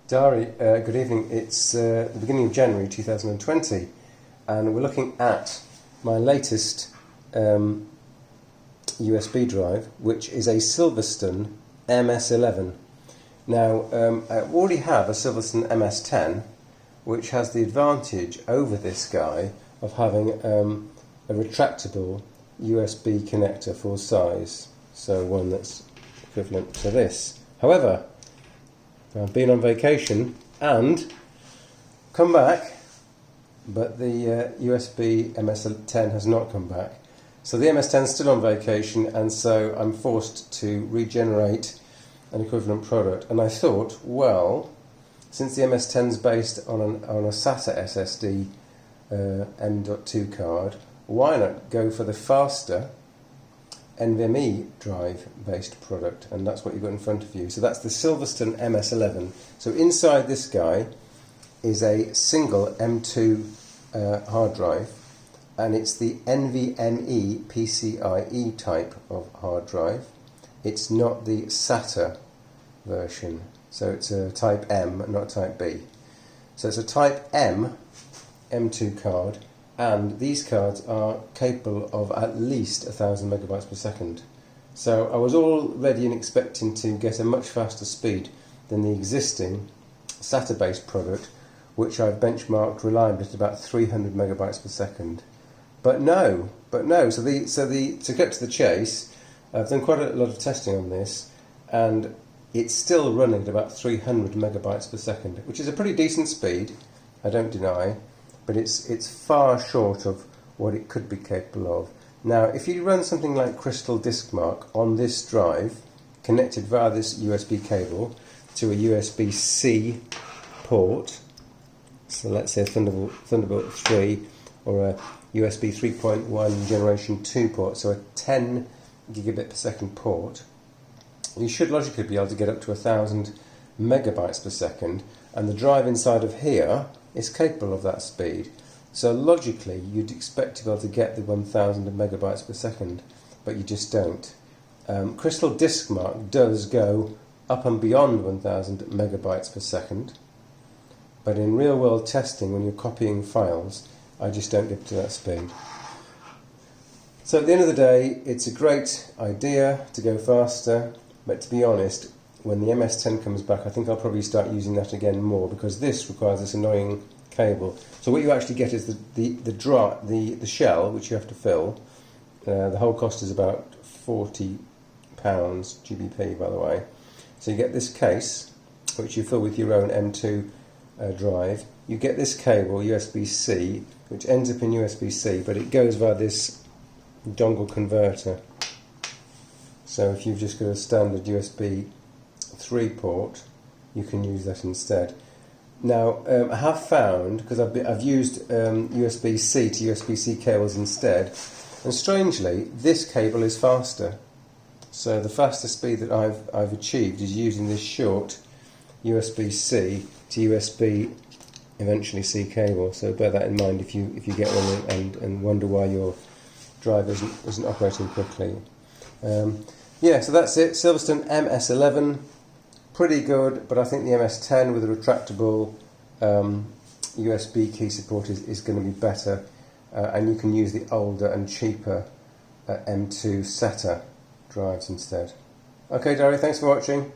Dari, good evening. It's the beginning of January 2020 and we're looking at my latest USB drive, which is a Silverstone MS11. Now, I already have a Silverstone MS10, which has the advantage over this guy of having a retractable USB connector for size, so one that's equivalent to this. However, I've been on vacation and come back, but the USB MS10 has not come back. So the MS10 is still on vacation, and so I'm forced to regenerate an equivalent product. And I thought, well, since the MS10 is based on a SATA SSD M.2 card, why not go for the faster NVMe drive based product? And that's what you've got in front of you. So that's the Silverstone MS11. So inside this guy is a single M.2 hard drive, and it's the NVMe PCIe type of hard drive. It's not the SATA version, so it's a Type M, not Type B. So it's a Type M M.2 card, and these cards are capable of at least 1000 megabytes per second. So I was all ready and expecting to get a much faster speed than the existing SATA based product, which I've benchmarked reliably at about 300 megabytes per second. But no. So to get to the chase, I've done quite a lot of testing on this, and it's still running at about 300 megabytes per second, which is a pretty decent speed, I don't deny, but it's far short of what it could be capable of. Now, if you run something like Crystal Disk Mark on this drive, connected via this USB cable to a USB-C port, so let's say a Thunderbolt 3 or a USB 3.1 Generation 2 port, so a 10 gigabit per second port, you should logically be able to get up to 1000 megabytes per second, and the drive inside of here is capable of that speed. So logically you'd expect to be able to get the 1000 megabytes per second, but you just don't. Crystal Disk Mark does go up and beyond 1000 megabytes per second, but in real world testing, when you're copying files, I just don't get to that speed. So at the end of the day, it's a great idea to go faster, but to be honest, when the MS10 comes back, I think I'll probably start using that again more, because this requires this annoying cable. So what you actually get is the shell, which you have to fill. The whole cost is about £40 GBP, by the way. So you get this case, which you fill with your own M.2 drive. You get this cable, USB-C, which ends up in USB-C, but it goes via this dongle converter. So if you've just got a standard USB 3 port, you can use that instead. Now, I have found, because I've used USB-C to USB-C cables instead, and strangely, this cable is faster. So the fastest speed that I've achieved is using this short USB-C to USB eventually C cable. So bear that in mind if you get one and wonder why your drive isn't operating quickly. Yeah, so that's it. Silverstone MS11, pretty good, but I think the MS10 with a retractable USB key support is going to be better, and you can use the older and cheaper M.2 SATA drives instead. Okay, Dari, thanks for watching.